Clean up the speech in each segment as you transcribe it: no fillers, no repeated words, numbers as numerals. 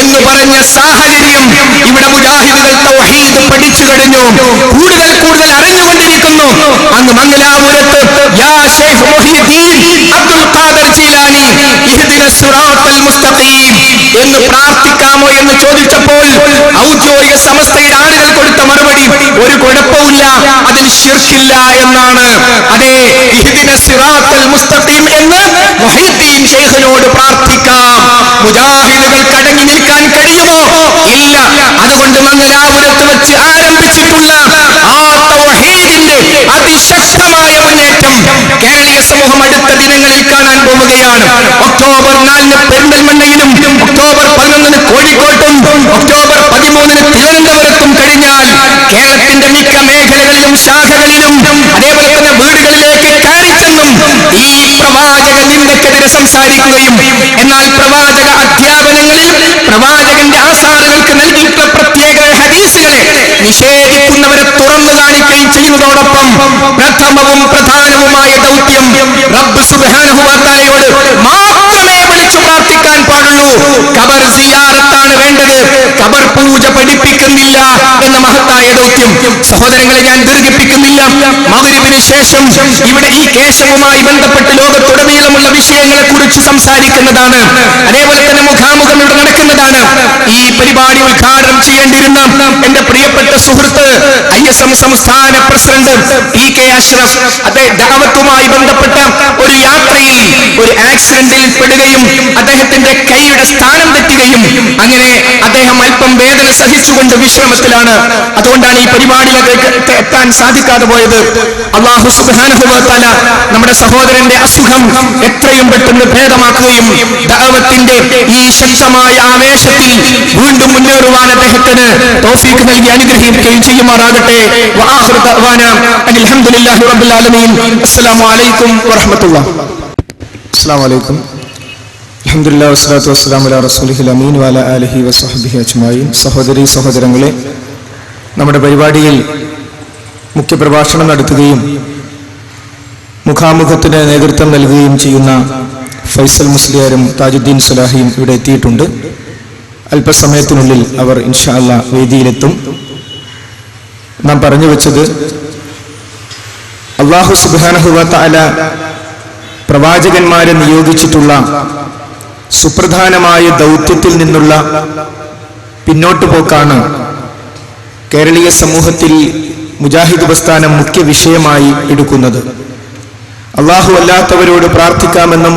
എന്ന് പറഞ്ഞ സാഹചര്യം ഇവിടെ മുജാഹിദുകൾ തൗഹീദ് പഠിച്ചു കഴിഞ്ഞു, കൂടുതൽ കൂടുതൽ അറിഞ്ഞുകൊണ്ടിരിക്കുന്നു. അങ്ങ് മംഗലാപുരത്ത് യാ ശൈഖ് മുഹ്യിദ്ദീൻ അബ്ദുൽ ഖാദർ ജീലാനി ഇഹ്ദിനസ് സിറാത്തൽ മുസ്തഖീം എന്ന് പ്രാർത്ഥിക്കാമോ എന്ന് ചോദിച്ചപ്പോൾ ഔദ്യോഗിക സമസ്തയുടെ ആളുകൾ കൊടുത്ത മറുപടി ഒരു കുഴപ്പമില്ല, അതിൽ ശിർക്കില്ല എന്നാണ്. അതെ, ഇഹ്ദിനസ് സിറാത്തൽ മുസ്തഖീം എന്ന് മുഹ്യിദ്ദീൻ ശൈഖിനോട് പ്രാർത്ഥിക്കാം. മുജാഹിദുകൾക്ക് അടങ്ങി നിൽക്കാൻ കഴിയുമോ? ഇല്ല. അതുകൊണ്ട് മംഗലാപുരത്ത് വെച്ച് ആരംഭിച്ചിട്ടുള്ള ആ തൗഹീദിന്റെ അതിശക്തമായ മുന്നേറ്റം കേരളീയ സമൂഹം അടുത്ത ദിനങ്ങളിൽ കാണാൻ പോവുകയാണ്. ഒക്ടോബർ 4 പെരിന്തൽമണ്ണയിലും ഒക്ടോബർ 11 കോഴിക്കോട്ടും ഒക്ടോബർ 13 തിരുവനന്തപുരത്തും കഴിഞ്ഞാൽ കേരളത്തിന്റെ മിക്ക മേഖലകളിലും ശാഖകളിലും അതേപോലെ തന്നെ വീടുകളിലേക്ക് കയറിച്ചെന്നും ഈ പ്രവാചക നിന്ദക്കെതിരെ സംസാരിക്കുകയും എന്നാൽ പ്രവാചക അധ്യാപനങ്ങളിൽ പ്രവാചകന്റെ ആസാറുകൾക്ക് നൽകിയിട്ടുള്ള പ്രത്യേക ഹദീസുകളെ നിഷേധിക്കുന്നവരെ തുറന്നു കാണിക്കുകയും ചെയ്യുന്നതോടൊപ്പം പ്രഥമവും പ്രധാനവുമായ ദൗത്യം റബ്ബ് സുബ്ഹാനഹു വ തആലയോട് മാത്രമേ വിളിച്ചു പ്രാർത്ഥിക്കാൻ പാടുള്ളൂ. ഖബർ സിയാറത്താണ് വേണ്ടത്, ഖബർ പൂജ പഠിപ്പിക്കുന്നില്ല എന്ന മഹത്തായ ദൗത്യം. സഹോദരങ്ങളെ, ഞാൻ ദീർഘിപ്പിക്കുന്നില്ല. മഗ്‌രിബിന് ശേഷം ഇവിടെ ഈ കേശവുമായി ബന്ധപ്പെട്ട് ലോകത്തുടനീളമുള്ള വിഷയങ്ങളെ കുറിച്ച് സംസാരിക്കുന്നതാണ്. അതേപോലെ തന്നെ മുഖാമുഖം ഇവിടെ നടക്കുന്നതാണ്. ഈ പരിപാടി ഉദ്ഘാടനം ചെയ്യേണ്ടിയിരുന്ന എന്റെ പ്രിയപ്പെട്ട സുഹൃത്ത് ISM സംസ്ഥാന പ്രസിഡന്റ് PK അഷ്റഫ്, അദ്ദേഹം ദഅവത്തുമായി ബന്ധപ്പെട്ട ഒരു യാത്രയിൽ ഒരു ആക്സിഡന്റിൽ പെടുകയും അദ്ദേഹത്തിന്റെ കൈയുടെ സ്ഥാനം തെറ്റുകയും അങ്ങനെ അദ്ദേഹം അല്പം വേദന സഹിച്ചുകൊണ്ട് വിശ്രമത്തിലാണ്. അതുകൊണ്ടാണ് ഈ പരിപാടിയിലേക്ക് എത്താൻ സാധിക്കാതെ പോയത്. അല്ലാഹു സുബ്ഹാനഹു വ തആല നമ്മുടെ സഹോദരന്റെ അസുഖം എത്രയും പെട്ടെന്ന് ഭേദമാക്കുകയും ദഅവത്തിന്റെ ഈ ശക്തമായ ആവേശത്തിൽ വീണ്ടും മുന്നേറുവാൻ അദ്ദേഹത്തിന് തൗഫീഖ് നൽകി അനുഗ്രഹിക്കുകയും ചെയ്യുമാറാകട്ടെ. വആഖിറു ദഅവാനാ അൽഹംദുലില്ലാഹി റബ്ബിൽ ആലമീൻ. അസ്സലാമു അലൈക്കും വറഹ്മത്തുള്ളാഹി. അസ്സലാമു അലൈക്കും. അൽഹംദുലില്ലാഹി വസ്സലാത്തു വസ്സലാമു അലാ റസൂലിഹിൽ അമീൻ വഅലാ ആലിഹി വസ്വഹ്ബിഹി അജ്മഈൻ. സഹോദരീ സഹോദരങ്ങളെ, നമ്മുടെ പരിപാടിയിൽ മുഖ്യപ്രഭാഷണം നടത്തുകയും മുഖാമുഖത്തിന് നേതൃത്വം നൽകുകയും ചെയ്യുന്ന ഫൈസൽ മുസ്ലിയാരും താജുദ്ദീൻ സ്വലാഹിയും ഇവിടെ എത്തിയിട്ടുണ്ട്. അല്പസമയത്തിനുള്ളിൽ അവർ ഇൻഷാ അല്ലാഹ് വേദിയിലെത്തും. നാം പറഞ്ഞു വെച്ചത്, അല്ലാഹു സുബ്ഹാനഹു വ തആല പ്രവാചകന്മാരെ നിയോഗിച്ചിട്ടുള്ള സുപ്രധാനമായ ദൗത്യത്തിൽ നിന്നുള്ള പിന്നോട്ടു പോക്കാണ് കേരളീയ സമൂഹത്തിൽ മുജാഹിദ് പ്രസ്ഥാനം മുഖ്യ വിഷയമായി എടുക്കുന്നത്. അല്ലാഹു അല്ലാത്തവരോട് പ്രാർത്ഥിക്കാമെന്നും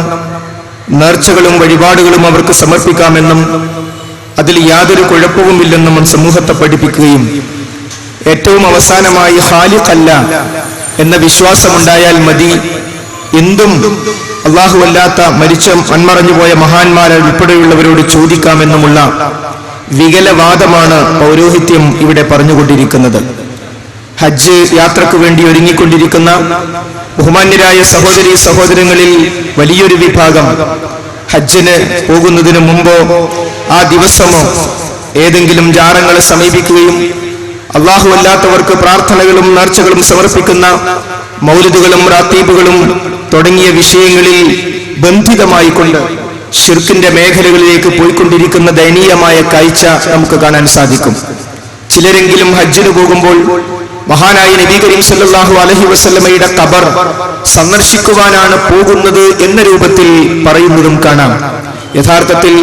നേർച്ചകളും വഴിപാടുകളും അവർക്ക് സമർപ്പിക്കാമെന്നും അതിൽ യാതൊരു കുഴപ്പവുമില്ലെന്നും സമൂഹത്തെ പഠിപ്പിക്കുകയും ഏറ്റവും അവസാനമായി ഖാലിഖല്ല എന്ന വിശ്വാസമുണ്ടായാൽ മതി, എന്തും അല്ലാഹു അല്ലാത്ത മരിച്ച മൺമറഞ്ഞുപോയ മഹാന്മാരെ ഉൾപ്പെടെയുള്ളവരോട് ചോദിക്കാമെന്നുമുള്ള വികലവാദമാണ് പൗരോഹിത്യം ഇവിടെ പറഞ്ഞുകൊണ്ടിരിക്കുന്നത്. ഹജ്ജ് യാത്രക്ക് വേണ്ടി ഒരുങ്ങിക്കൊണ്ടിരിക്കുന്ന ബഹുമാന്യരായ സഹോദരീ സഹോദരങ്ങളിൽ വലിയൊരു വിഭാഗം ഹജ്ജിന് പോകുന്നതിന് മുമ്പോ ആ ദിവസമോ ഏതെങ്കിലും ജാറങ്ങളെ സമീപിക്കുകയും അല്ലാഹു അല്ലാത്തവർക്ക് പ്രാർത്ഥനകളും നേർച്ചകളും സമർപ്പിക്കുന്ന മൗലിദുകളും റാത്തീബുകളും തുടങ്ങിയ വിഷയങ്ങളിൽ ബന്ധിതമായി കൊണ്ട് ശിർക്കിന്റെ മേഖലകളിലേക്ക് പോയിക്കൊണ്ടിരിക്കുന്ന ദയനീയമായ കാഴ്ച നമുക്ക് കാണാൻ സാധിക്കും. ചിലരെങ്കിലും ഹജ്ജിന് പോകുമ്പോൾ മഹാനായ നബി കരീം സല്ലല്ലാഹു അലൈഹി വസല്ലമയുടെ ഖബർ സന്ദർശിക്കുവാനാണ് പോകുന്നത് എന്ന രൂപത്തിൽ പറയുന്നതും കാണാം. യഥാർത്ഥത്തിൽ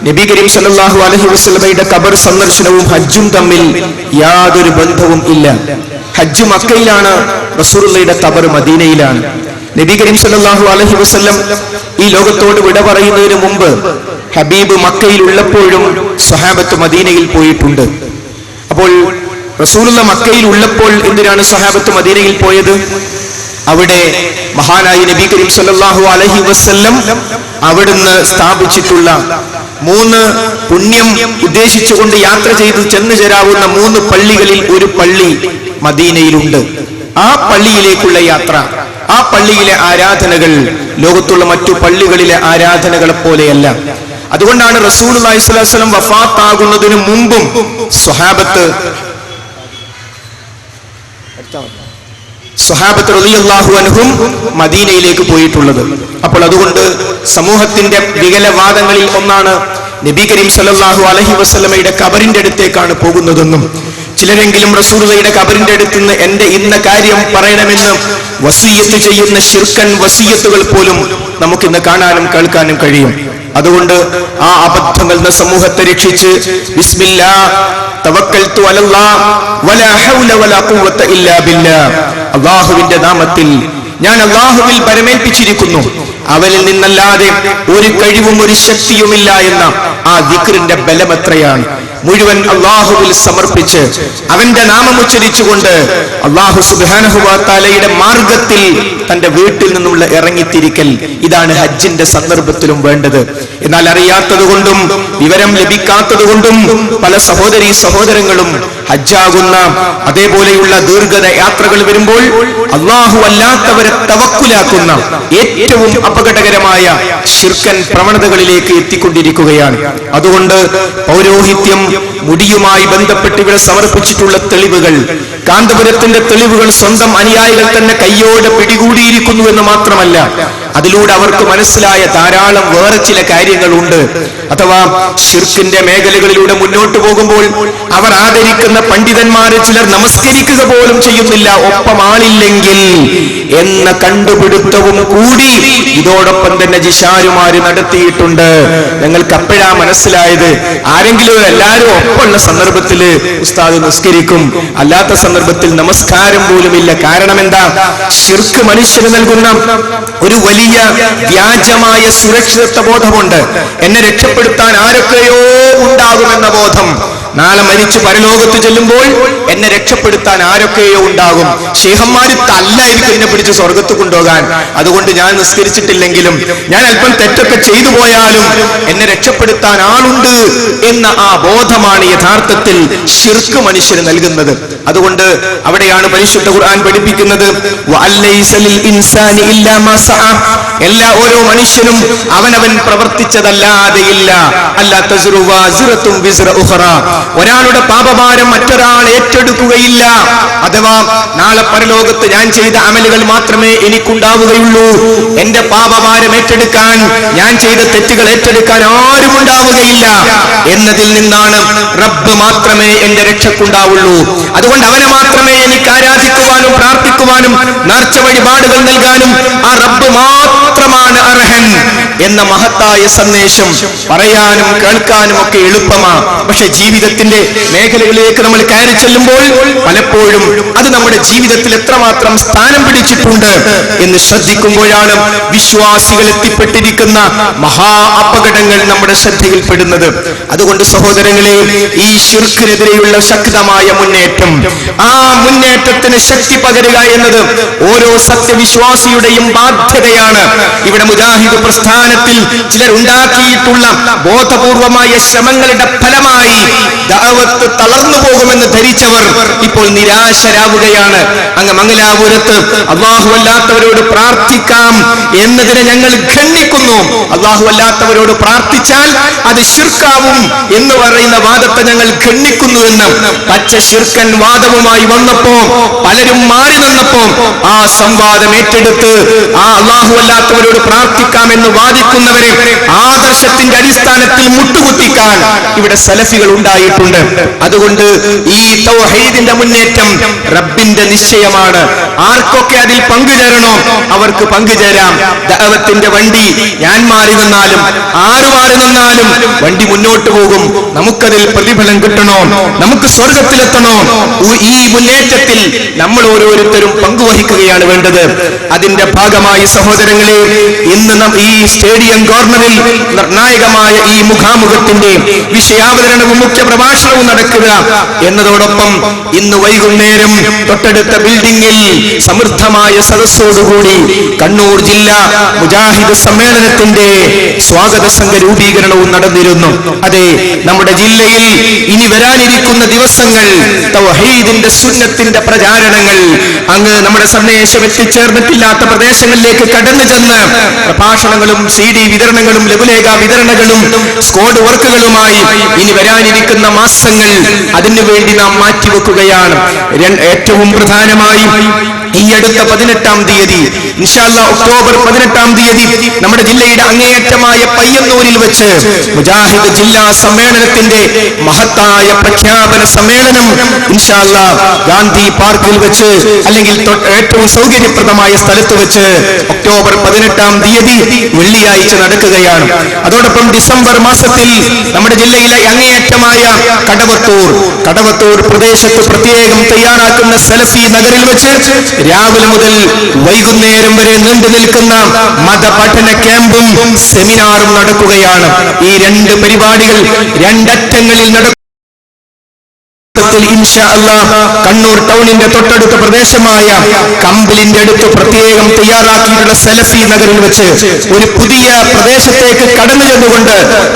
നബി കരീം സല്ലല്ലാഹു അലൈഹി വസല്ലമയുടെ ഖബർ സന്ദർശനവും ഹജ്ജും തമ്മിൽ യാതൊരു ബന്ധവും ഇല്ല. ഹജ്ജ് മക്കയിലാണ്, റസൂലുള്ളാഹിയുടെ ഖബർ മദീനയിലാണ്. നബി കരീം സല്ലല്ലാഹു അലൈഹി വസല്ലം ഈ ലോകത്തോട് വിട പറയുന്നതിന് മുമ്പ് ഹബീബ് മക്കയിൽ ഉള്ളപ്പോഴും സ്വഹാബത്ത് മദീനയിൽ പോയിട്ടുണ്ട്. അപ്പോൾ റസൂലുള്ള മക്കയിൽ ഉള്ളപ്പോൾ എന്തിനാണ് സ്വഹാബത്ത് മദീനയിൽ പോയത്? അവിടെ മഹാനായ നബി കരീം സല്ലല്ലാഹു അലൈഹി വസല്ലം അവിടുന്ന് സ്ഥാപിച്ചിട്ടുള്ള 3 പുണ്യം ഉദ്ദേശിച്ചുകൊണ്ട് യാത്ര ചെയ്ത് ചെന്നു ചേരാവുന്ന 3 പള്ളികളിൽ ഒരു പള്ളി മദീനയിലുണ്ട്. ആ പള്ളിയിലേക്കുള്ള യാത്ര, ആ പള്ളിയിലെ ആരാധനകൾ ലോകത്തുള്ള മറ്റു പള്ളികളിലെ ആരാധനകളെ പോലെയല്ല. അതുകൊണ്ടാണ് റസൂലുള്ളാഹി സ്വല്ലല്ലാഹു അലൈഹി വസല്ലം വഫാത്താകുന്നതിന് മുമ്പും സ്വഹാബത്ത് റളിയല്ലാഹു അൻഹും മദീനയിലേക്ക് പോയിട്ടുള്ളത്. അപ്പോൾ അതുകൊണ്ട് സമൂഹത്തിന്റെ വികലവാദങ്ങളിൽ ഒന്നാണ് നബി കരീം സല്ലല്ലാഹു അലൈഹി വസല്ലമയുടെ ഖബറിന്റെ അടുത്തേക്കാണ് പോകുന്നതെന്നും ചിലരെങ്കിലും റസൂലുള്ളാഹിയുടെ ഖബറിന്റെ അടുത്ത് നിന്ന് എന്റെ ഇന്ന കാര്യം പറയണമെന്ന് വസിയ്യത്ത് ചെയ്യുന്ന ശിർക്കൻ വസിയ്യത്തുകൾ പോലും നമുക്കിന്ന് കാണാനും കേൾക്കാനും കഴിയും. അതുകൊണ്ട് ആ അബദ്ധങ്ങളിൽ നിന്ന് സമൂഹത്തെ രക്ഷിച്ച് ബിസ്മില്ലാഹ് തവക്കൽതു അലല്ലാഹ് വലാ ഹൗല വലാ ഖുവത ഇല്ലാ ബില്ലാഹ്, അല്ലാഹുവിന്റെ നാമത്തിൽ ഞാൻ അല്ലാഹുവിൽ പരമേൽപ്പിച്ചിരിക്കുന്നു, അവനിൽ നിന്നല്ലാതെ ഒരു കഴിവും ഒരു ശക്തിയുമില്ല എന്ന ആ ദിക്റിന്റെ ബലമെത്രയാണ്. മുഴുവൻ അല്ലാഹുവിൽ സമർപ്പിച്ച് അവന്റെ നാമം ഉച്ചരിച്ചുകൊണ്ട് അല്ലാഹു സുബ്ഹാനഹു വ തആലയുടെ മാർഗത്തിൽ തന്റെ വീട്ടിൽ നിന്നുള്ള ഇറങ്ങിത്തിരിക്കൽ, ഇതാണ് ഹജ്ജിന്റെ സന്ദർഭത്തിലും വേണ്ടത്. എന്നാൽ അറിയാത്തത് കൊണ്ടും വിവരം ലഭിക്കാത്തത് കൊണ്ടും പല സഹോദരീ സഹോദരങ്ങളും ഹജ്ജാകുന്ന അതേപോലെയുള്ള ദീർഘ യാത്രകൾ വരുമ്പോൾ അല്ലാഹു അല്ലാത്തവരെ തവക്കുലാക്കുന്ന ഏറ്റവും അപകടകരമായ ശിർക്കൻ പ്രവണതകളിലേക്ക് എത്തിക്കൊണ്ടിരിക്കുകയാണ്. അതുകൊണ്ട് പൗരോഹിത്യം മുടിയുമായി ബന്ധപ്പെട്ട് ഇവിടെ സമർപ്പിച്ചിട്ടുള്ള തെളിവുകൾ, കാന്തപുരത്തിന്റെ തെളിവുകൾ സ്വന്തം അനുയായികൾ തന്നെ കയ്യോടെ പിടികൂടിയിരിക്കുന്നു എന്ന് മാത്രമല്ല, അതിലൂടെ അവർക്ക് മനസ്സിലായ ധാരാളം വേറെ ചില കാര്യങ്ങളുണ്ട്. അഥവാ ശിർക്കിന്റെ മേഖലകളിലൂടെ മുന്നോട്ട് പോകുമ്പോൾ അവർ ആദരിക്കുന്ന പണ്ഡിതന്മാരെ ചിലർ നമസ്കരിക്കുക പോലും ചെയ്യുന്നില്ല, ഒപ്പം ആളില്ലെങ്കിൽ എന്ന കണ്ടുപിടുത്തവും കൂടി ഇതോടൊപ്പം തന്നെ ജിഷാരുമാര് നടത്തിയിട്ടുണ്ട്. ഞങ്ങൾക്ക് അപ്പോഴാ മനസ്സിലായത്, ആരെങ്കിലും എല്ലാവരും ഒപ്പമുള്ള സന്ദർഭത്തില് ഉസ്താദ് നിസ്കരിക്കും, അല്ലാത്ത സന്ദർഭത്തിൽ നമസ്കാരം പോലുമില്ല. കാരണം എന്താ? ശിർക്ക് മനുഷ്യന് നൽകുന്ന ഒരു വലിയ വ്യാജമായ സുരക്ഷിതത്വ ബോധമുണ്ട്. എന്നെ രക്ഷപ്പെടുത്താൻ ആരൊക്കെയോ ഉണ്ടാകുമെന്ന ബോധം. നാളെ മരിച്ചു പരലോകത്ത് ചെല്ലുമ്പോൾ എന്നെ രക്ഷപ്പെടുത്താൻ ആരൊക്കെയോ ഉണ്ടാകും. ശേഖന്മാര് തല്ലായിരിക്കും എന്നെ പിടിച്ച് സ്വർഗത്ത് കൊണ്ടുപോകാൻ. അതുകൊണ്ട് ഞാൻ നിസ്കരിച്ചിട്ടില്ലെങ്കിലും, ഞാൻ അല്പം തെറ്റൊക്കെ ചെയ്തു പോയാലും എന്നെ രക്ഷപ്പെടുത്താൻ ആളുണ്ട് എന്ന ആ ബോധമാണ് യഥാർത്ഥത്തിൽ ശിർക്ക് മനുഷ്യന് നൽകുന്നത്. അതുകൊണ്ട് അവിടെയാണ് പരിശുദ്ധ ഖുർആൻ പഠിപ്പിക്കുന്നത്, എല്ലാ ഓരോ മനുഷ്യനും അവനവൻ പ്രവർത്തിച്ചതല്ലാതെയില്ല. ഒരാളുടെ പാപഭാരം മറ്റൊരാൾ ഏറ്റെടുക്കുകയില്ല. അഥവാ നാളെ പരലോകത്ത് ഞാൻ ചെയ്ത അമലുകൾ മാത്രമേ എനിക്കുണ്ടാവുകയുള്ളൂ. എന്റെ പാപഭാരം ഏറ്റെടുക്കാൻ, ഞാൻ ചെയ്ത തെറ്റുകൾ ഏറ്റെടുക്കാൻ ആരും ഉണ്ടാവുകയില്ല എന്നതിൽ നിന്നാണ് റബ്ബ് മാത്രമേ എന്റെ രക്ഷക്കുണ്ടാവുള്ളൂ. അതുകൊണ്ട് അവനെ മാത്രമേ എനിക്ക് ആരാധിക്കുവാനും പ്രാർത്ഥിക്കുവാനും നേർച്ച വഴിപാടുകൾ നൽകാനും ആ റബ്ബ് മാത്രമാണ് അർഹൻ എന്ന മഹത്തായ സന്ദേശം പറയാനും കേൾക്കാനും ഒക്കെ എളുപ്പമാണ്. പക്ഷെ ജീവിതത്തിന്റെ മേഖലകളിലേക്ക് നമ്മൾ കയറി ചെല്ലുമ്പോൾ പലപ്പോഴും അത് നമ്മുടെ ജീവിതത്തിൽ എത്രമാത്രം സ്ഥാനം പിടിച്ചിട്ടുണ്ട് എന്ന് ശ്രദ്ധിക്കുമ്പോഴാണ് വിശ്വാസികൾ എത്തിപ്പെട്ടിരിക്കുന്ന മഹാ അപകടങ്ങൾ നമ്മുടെ ശ്രദ്ധയിൽപ്പെടുന്നത്. അതുകൊണ്ട് സഹോദരങ്ങളെ, ഈ ശിർക്കിനെതിരെയുള്ള ശക്തമായ മുന്നേറ്റം, ആ മുന്നേറ്റത്തിന് ശക്തി പകരുക എന്നത് ഓരോ സത്യവിശ്വാസിയുടെയും ബാധ്യതയാണ്. ഇവിടെ മുജാഹിദ് പ്രസ്ഥാനത്തിൽ ചിലർ ഉണ്ടാക്കിയിട്ടുള്ള ബോധപൂർവമായ ശ്രമങ്ങളുടെ ഫലമായി ദഅവത്ത് തളർന്നു പോകുമെന്ന് ധരിച്ചവർ ഇപ്പോൾ നിരാശരാവുകയാണ്. അങ്ങ് മംഗലാപുരത്ത് അല്ലാഹു അല്ലാത്തവരോട് പ്രാർത്ഥിക്കാം എന്നതിനെ ഞങ്ങൾ ഖണ്ഡിക്കുന്നു. അല്ലാഹു അല്ലാത്തവരോട് പ്രാർത്ഥിച്ചാൽ അത് ശിർക്കാവും എന്ന് പറയുന്ന വാദത്തെ ഞങ്ങൾ ഖണ്ഡിക്കുന്നുവെന്ന് പച്ച ശിർക്കൻ വാദവുമായി വന്നപ്പോ പലരും മാറി നിന്നപ്പോ ആ സംവാദം ഏറ്റെടുത്ത് ആ അല്ലാഹു അല്ലാത്തവരോട് പ്രാർത്ഥിക്കാമെന്ന് വാദിക്കുന്നവരെ ആദർശത്തിന്റെ അടിസ്ഥാനത്തിൽ മുട്ടുകുത്തിക്കാൻ ഇവിടെ സലഫികൾ ഉണ്ടായിട്ടുണ്ട്. അതുകൊണ്ട് ഈ തൗഹീദിന്റെ മുന്നേറ്റം റബ്ബിന്റെ നിശ്ചയമാണ്. ആർക്കൊക്കെ അതിൽ പങ്കുചേരണോ അവർക്ക് പങ്കുചേരാം. ദഅവത്തിന്റെ വണ്ടി ഞാൻ മാറി നിന്നാലും ആര് മാറി നിന്നാലും വണ്ടി മുന്നോട്ട് പോകും. നമുക്കതിൽ പ്രതിഫലം കിട്ടണോ, നമുക്ക് സ്വർഗത്തിലെത്തണോ, ഈ മുന്നേറ്റത്തിൽ നമ്മൾ ഓരോരുത്തരും പങ്കുവഹിക്കുകയാണ് വേണ്ടത്. അതിന്റെ ഭാഗമായി സഹോദരങ്ങളെ, ഇന്ന് ഈ സ്റ്റേഡിയം കോർണറിൽ നിർണായകമായ ഈ മുഖാമുഖത്തിന്റെ വിഷയാവതരണവും മുഖ്യ പ്രഭാഷണവും നടക്കുക എന്നതോടൊപ്പം ഇന്ന് വൈകുന്നേരം തൊട്ടടുത്ത ബിൽഡിംഗിൽ സമൃദ്ധമായ സദസ്സോടുകൂടി കണ്ണൂർ ജില്ലാ മുജാഹിദ് സമ്മേളനത്തിന്റെ സ്വാഗത സംഘ രൂപീകരണവും നടന്നിരുന്നു. അതെ, നമ്മുടെ ജില്ലയിൽ ഇനി വരാനിരിക്കുന്ന ദിവസങ്ങൾ തൗഹീദിന്റെ സുന്നത്തിന്റെ പ്രചാരണങ്ങൾ, അങ്ങ് നമ്മുടെ സന്ദേശം എത്തിച്ചേർന്നിട്ടില്ലാത്ത പ്രദേശങ്ങളിലേക്ക് കടന്നു ചെന്ന് പ്രഭാഷണങ്ങളും CD വിതരണങ്ങളും ലഘുലേഖ വിതരണങ്ങളും സ്ക്വാഡ് വർക്കുകളുമായി ഇനി വരാനിരിക്കുന്ന മാസങ്ങൾ അതിനു വേണ്ടി നാം മാറ്റിവെക്കുകയാണ്. ഏറ്റവും പ്രധാനമായി ഈ അടുത്ത 18-ാം തീയതി ഇൻഷാ അല്ലാഹ് ഒക്ടോബർ 18-ാം തീയതി നമ്മുടെ ജില്ലയുടെ അങ്ങേയറ്റമായ പയ്യന്നൂരിൽ വെച്ച് മുജാഹിദ് ജില്ലാ സമ്മേളനത്തിന്റെ മഹത്തായ പ്രഖ്യാപന സമ്മേളനം ഇൻഷാ അല്ലാഹ് ഗാന്ധി പാർക്കിൽ വെച്ച് അല്ലെങ്കിൽ ഏറ്റവും സൗകര്യപ്രദമായ സ്ഥലത്ത് വെച്ച് ഒക്ടോബർ 18-ാം തീയതി വെള്ളിയാഴ്ച നടക്കുകയാണ്. അതോടൊപ്പം ഡിസംബർ മാസത്തിൽ നമ്മുടെ ജില്ലയിലെ അങ്ങേയറ്റമായ കടവത്തൂർ പ്രദേശത്ത് പ്രത്യേകം തയ്യാറാക്കുന്ന സലഫി നഗറിൽ വെച്ച് രാവിലെ മുതൽ വൈകുന്നേരം വരെ നീണ്ടു നിൽക്കുന്ന മതപഠന ക്യാമ്പും സെമിനാറും നടക്കുകയാണ്. ഈ രണ്ട് പരിപാടികൾ രണ്ടറ്റങ്ങളിൽ നടക്കും. ഇൻഷാ അല്ലാഹ് കണ്ണൂർ ടൗണിന്റെ തൊട്ടടുത്ത പ്രദേശമായ കമ്പിലിന്റെ അടുത്ത് പ്രത്യേകം തയ്യാറാക്കിയിട്ടുള്ള സലഫി നഗറിൽ വെച്ച് ഒരു പുതിയ പ്രദേശത്തേക്ക് കടന്നു ചെന്നുകൊണ്ട്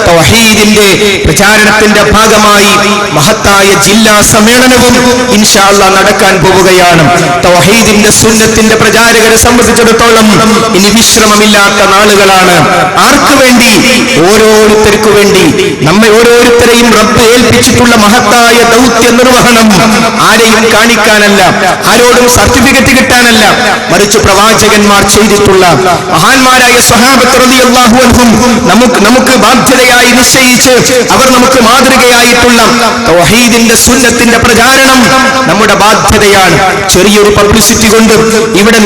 തൗഹീദിന്റെ പ്രചാരണത്തിന്റെ ഭാഗമായി മഹത്തായ ജില്ലാ സമ്മേളനവും ഇൻഷാ അല്ലാഹ് നടക്കാൻ പോവുകയാണ്. തൗഹീദിന്റെ സുന്നത്തിന്റെ പ്രചാരകരെ സംബന്ധിച്ചിടത്തോളം ഇനി വിശ്രമമില്ലാത്ത നാളുകളാണ്. ആർക്കു വേണ്ടി? ഓരോരുത്തർക്കു വേണ്ടി. നമ്മെ ഓരോരുത്തരെയും റബ്ബ് ഏൽപ്പിച്ചിട്ടുള്ള മഹത്തായ ദൗത്യ നിർവഹണം ആരെയും കാണിക്കാനല്ല, ആരോടും സർട്ടിഫിക്കറ്റ് കിട്ടാനല്ല, മറിച്ച് പ്രവാചകന്മാർ ചെയ്തിട്ടുള്ള മഹാന്മാരായ സ്വഹാബത്ത് റളിയല്ലാഹു അൻഹും നമുക്ക് ബാധ്യതയായി നിശ്ചയിച്ച് അവർ നമുക്ക് മാതൃകയായിട്ടുള്ള തൗഹീദിന്റെ സുന്നത്തിന്റെ പ്രചാരണം നമ്മുടെ ബാധ്യതയാണ്. ചെറിയൊരു പബ്ലിസിറ്റി കൊണ്ട് ഇവിടെ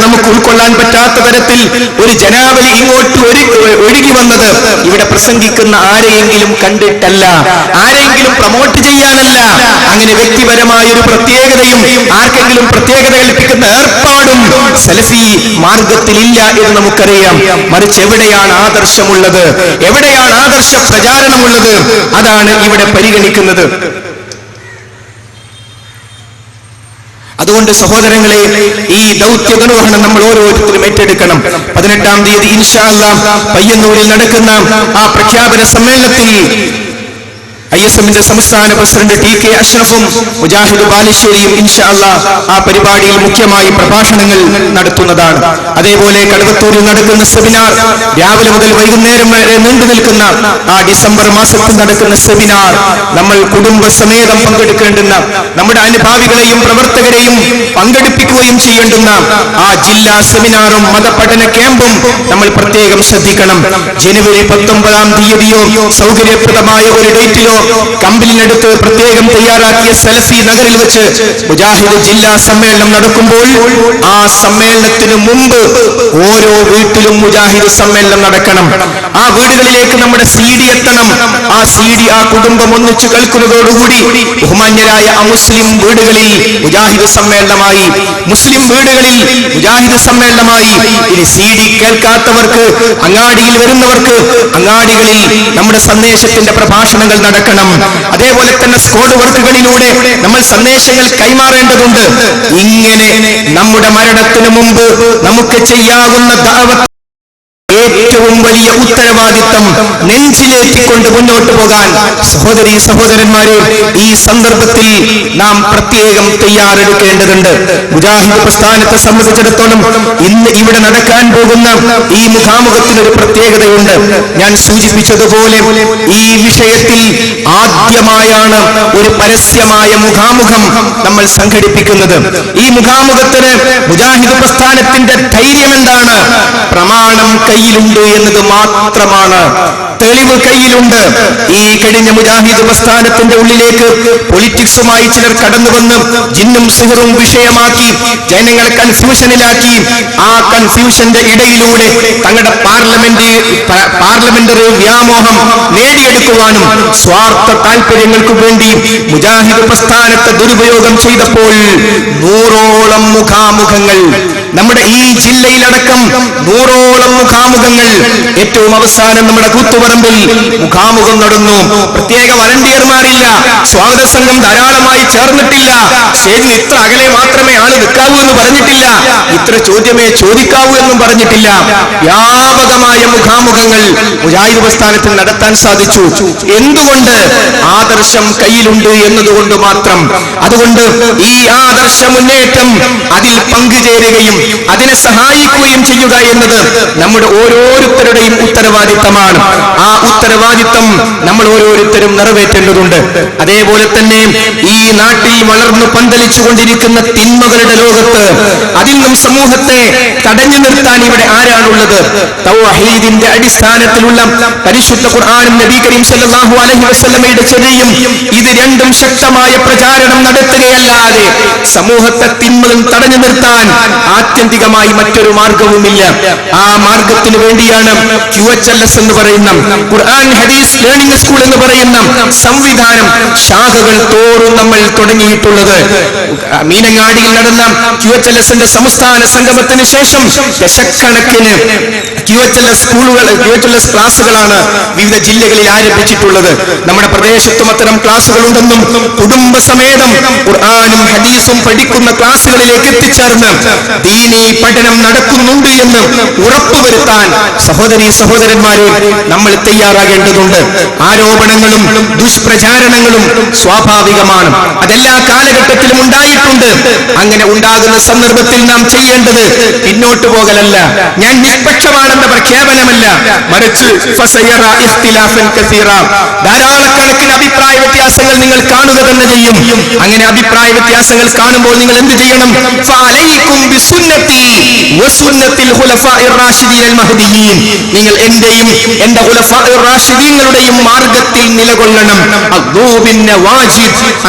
നമുക്ക് ഉൾക്കൊള്ളാൻ പറ്റാത്ത തരത്തിൽ ഒരു ജനാവലി ഇങ്ങോട്ട് ഒഴുകി വന്നത് ഇവിടെ പ്രസംഗിക്കുന്ന ആരെയെങ്കിലും കണ്ടിട്ടല്ല, ആരെങ്കിലും പ്രൊമോട്ട് ചെയ്യാനല്ല. അങ്ങനെ വ്യക്തിപരമായ ഒരു പ്രത്യേകതയും ആർക്കെങ്കിലും പ്രത്യേകത കൽപ്പിക്കുന്ന ഏർപ്പാടും സലഫി മാർഗത്തിലില്ല എന്ന് നമുക്കറിയാം. മറിച്ച് എവിടെയാണ് ആദർശമുള്ളത്, എവിടെയാണ് ആദർശ പ്രചാരണമുള്ളത്, അതാണ് ഇവിടെ പരിഗണിക്കുന്നത്. അതുകൊണ്ട് സഹോദരങ്ങളെ, ഈ ദൗത്യ നിർവഹണം നമ്മൾ ഓരോരുത്തരും ഏറ്റെടുക്കണം. 18-ാം തീയതി ഇൻഷാ അല്ലാഹ് പയ്യന്നൂരിൽ നടക്കുന്ന ആ പ്രഖ്യാപന സമ്മേളനത്തിൽ ISMന്റെ സംസ്ഥാന പ്രസിഡന്റ് TK അഷ്റഫും മുജാഹിദ് ബാലുശ്ശേരിയും ഇൻഷാ അല്ലാഹ് ആ പരിപാടിയിൽ മുഖ്യമായി പ്രഭാഷണങ്ങൾ നടത്തുന്നതാണ്. അതേപോലെ കടവത്തൂരിൽ നടക്കുന്ന സെമിനാർ, രാവിലെ മുതൽ വൈകുന്നേരം വരെ നീണ്ടു നിൽക്കുന്ന ആ ഡിസംബർ മാസത്തിൽ നടക്കുന്ന സെമിനാർ നമ്മൾ കുടുംബസമേതം പങ്കെടുക്കേണ്ടുന്ന, നമ്മുടെ അനുഭാവികളെയും പ്രവർത്തകരെയും പങ്കെടുപ്പിക്കുകയും ചെയ്യേണ്ടുന്ന ആ ജില്ലാ സെമിനാറും മതപഠന ക്യാമ്പും നമ്മൾ പ്രത്യേകം ശ്രദ്ധിക്കണം. ജനുവരി 19-ാം തീയതിയോ സൗകര്യപ്രദമായ ഒരു ഡേറ്റിലോ കമ്പിലിനടുത്ത് പ്രത്യേകം തയ്യാറാക്കിയ സലഫി നഗറിൽ വെച്ച് മുജാഹിദ് ജില്ലാ സമ്മേളനം നടക്കുമ്പോൾ ആ സമ്മേളനത്തിന് മുമ്പ് ഓരോ വീട്ടിലും മുജാഹിദ് സമ്മേളനം നടക്കണം. ആ വീടുകളിലേക്ക് നമ്മുടെ CD എത്തണം. ആ CD ആ കുടുംബം ഒന്നിച്ചു കേൾക്കുന്നതോടുകൂടി ബഹുമാന്യരായ അമുസ്ലിം വീടുകളിൽ മുജാഹിദ് സമ്മേളനമായി, മുസ്ലിം വീടുകളിൽ മുജാഹിദ് സമ്മേളനമായി. ഇനി CD കേൾക്കാത്തവർക്ക്, അങ്ങാടിയിൽ വരുന്നവർക്ക് അങ്ങാടികളിൽ നമ്മുടെ സന്ദേശത്തിന്റെ പ്രഭാഷണങ്ങൾ നടക്കണം. അതേപോലെ തന്നെ സ്ക്വാഡ് വർക്കുകളിലൂടെ നമ്മൾ സന്ദേശങ്ങൾ കൈമാറേണ്ടതുണ്ട്. ഇങ്ങനെ നമ്മുടെ മരണത്തിന് മുമ്പ് നമുക്ക് ചെയ്യാവുന്ന ദഅവത്ത്, ഏറ്റവും വലിയ ഉത്തരവാദിത്തം നെഞ്ചിലേറ്റിക്കൊണ്ട് മുന്നോട്ട് പോകാൻ സഹോദരീ സഹോദരന്മാരെ, ഈ സന്ദർഭത്തിൽ നാം പ്രത്യേകം തയ്യാറെടുക്കേണ്ടതുണ്ട്. മുജാഹിദ് പ്രസ്ഥാനത്തെ സംബന്ധിച്ചിടത്തോളം ഇന്ന് ഇവിടെ നടക്കാൻ പോകുന്ന ഈ മുഖാമുഖത്തിനൊരു പ്രത്യേകതയുണ്ട്. ഞാൻ സൂചിപ്പിച്ചതുപോലെ ഈ വിഷയത്തിൽ ആദ്യമായാണ് ഒരു പരസ്യമായ മുഖാമുഖം നമ്മൾ സംഘടിപ്പിക്കുന്നത്. ഈ മുഖാമുഖത്തിന് മുജാഹിദ് പ്രസ്ഥാനത്തിന്റെ ധൈര്യം എന്താണ്? പ്രമാണം കയ്യിലുണ്ട് എന്നത് മാത്രമാണ്. തെളിവ് കയ്യിലുണ്ട്. ഈ കഴിഞ്ഞ മുജാഹിദ് പ്രസ്ഥാനത്തിന്റെ ഉള്ളിലേക്ക് പൊളിറ്റിക്സുമായി ചിലർ കടന്നുവന്ന് ജിന്നും സിഹറും വിഷയമാക്കി ജനങ്ങളെ കൺഫ്യൂഷനിലാക്കി. ആ കൺഫ്യൂഷന്റെ ഇടയിലൂടെ തങ്ങളുടെ പാർലമെന്ററി വ്യാമോഹം നേടിയെടുക്കുവാനും സ്വാർത്ഥ താല്പര്യങ്ങൾക്കു വേണ്ടി മുജാഹിദ് പ്രസ്ഥാനത്തെ ദുരുപയോഗം ചെയ്തപ്പോൾ 100ഓളം മുഖാമുഖങ്ങൾ, നമ്മുടെ ഈ ജില്ലയിലടക്കം 100ഓളം മുഖാമുഖങ്ങൾ, ഏറ്റവും അവസാനം നമ്മുടെ കൂത്തുപറമ്പിൽ മുഖാമുഖം നടന്നു. പ്രത്യേക വളണ്ടിയർമാരില്ല, സ്വാഗത സംഘം ധാരാളമായി ചേർന്നിട്ടില്ല, സ്റ്റേജിൽ ഇത്ര അകലെ മാത്രമേ ആള് നിൽക്കാവൂ എന്ന് പറഞ്ഞിട്ടില്ല, ഇത്ര ചോദ്യമേ ചോദിക്കാവൂ എന്നും പറഞ്ഞിട്ടില്ല. വ്യാപകമായ മുഖാമുഖങ്ങൾ മുജാഹിദ് പ്രസ്ഥാനത്തിൽ നടത്താൻ സാധിച്ചു. എന്തുകൊണ്ട്? ആദർശം കയ്യിലുണ്ട് എന്നതുകൊണ്ട് മാത്രം. അതുകൊണ്ട് ഈ ആദർശ മുന്നേറ്റം അതിൽ പങ്കുചേരുകയും അതിനെ സഹായിക്കുകയും ചെയ്യുക എന്നത് നമ്മുടെ ഓരോരുത്തരുടെയും ഉത്തരവാദിത്തമാണ്. ആ ഉത്തരവാദിത്തം നമ്മൾ ഓരോരുത്തരും നിറവേറ്റേണ്ടതുണ്ട്. അതേപോലെ തന്നെ ഈ നാട്ടിൽ വളർന്നു പന്തലിച്ചു കൊണ്ടിരിക്കുന്ന തിന്മകളുടെ ലോകത്ത് അതിൽ നിന്നും സമൂഹത്തെ തടഞ്ഞു നിർത്താൻ ഇവിടെ ആരാണുള്ളത്? തൗഹീദിന്റെ അടിസ്ഥാനത്തിലുള്ള പരിശുദ്ധ ഖുർആനും നബി കരീം സല്ലല്ലാഹു അലൈഹി വസല്ലമയുടെ ചര്യയും ഇത് രണ്ടും ശക്തമായ പ്രചാരണം നടത്തുകയല്ലാതെ സമൂഹത്തെ തിന്മകൾ തടഞ്ഞു നിർത്താൻ ആത്യന്തികമായി മറ്റൊരു മാർഗവുമില്ല. ആ മാർഗത്തിന് വേണ്ടിയാണ് QHLS എന്ന് പറയുന്ന ഖുർആൻ ഹദീസ് ലേണിംഗ് സ്കൂൾ എന്ന് പറയുന്ന സംവിധാനം ശാഖകൾ തോറും നമ്മൾ തുടങ്ങിയിട്ടുള്ളത്. മീനങ്ങാടിയിൽ നടന്ന QHLSന്റെ സംസ്ഥാന സംഗമത്തിന് ശേഷം ദശക്കണക്കിന് QHLS ക്ലാസുകളാണ് വിവിധ ജില്ലകളിൽ ആരംഭിച്ചിട്ടുള്ളത്. നമ്മുടെ പ്രദേശത്തും അത്തരം ക്ലാസുകളുണ്ടെന്നും കുടുംബസമേതം ഖുർആനും ഹദീസും പഠിക്കുന്ന ക്ലാസുകളിലേക്ക് എത്തിച്ചേർന്ന് ദീനീ പഠനം നടക്കുന്നുണ്ട് എന്ന് ഉറപ്പുവരുത്താൻ സഹോദരന്മാരെ നമ്മൾ തയ്യാറാകേണ്ടതുണ്ട്. ആരോപണങ്ങളും ദുഷ്പ്രചാരണങ്ങളും സ്വാഭാവികമാണ്, അതെല്ലാ കാലഘട്ടത്തിലും ഉണ്ടായിട്ടുണ്ട്. അങ്ങനെ ഉണ്ടാകുന്ന സന്ദർഭത്തിൽ നാം ചെയ്യേണ്ടത് പിന്നോട്ടു പോകലല്ല, ഞാൻ നിഷ്പക്ഷമാണെന്ന പ്രഖ്യാപനമല്ല, മറിച്ച് ധാരാളക്കണക്കിന് അഭിപ്രായ വ്യത്യാസങ്ങൾ നിങ്ങൾ കാണുക തന്നെ ചെയ്യും. അങ്ങനെ അഭിപ്രായ വ്യത്യാസങ്ങൾ കാണുമ്പോൾ നിങ്ങൾ എന്ത് ചെയ്യണം? നിങ്ങൾ എന്റെയും എന്റെ ഖുലഫാഇർ-റാഷിദീങ്ങളുടെയും മാർഗത്തിൽ നിലകൊള്ളണം.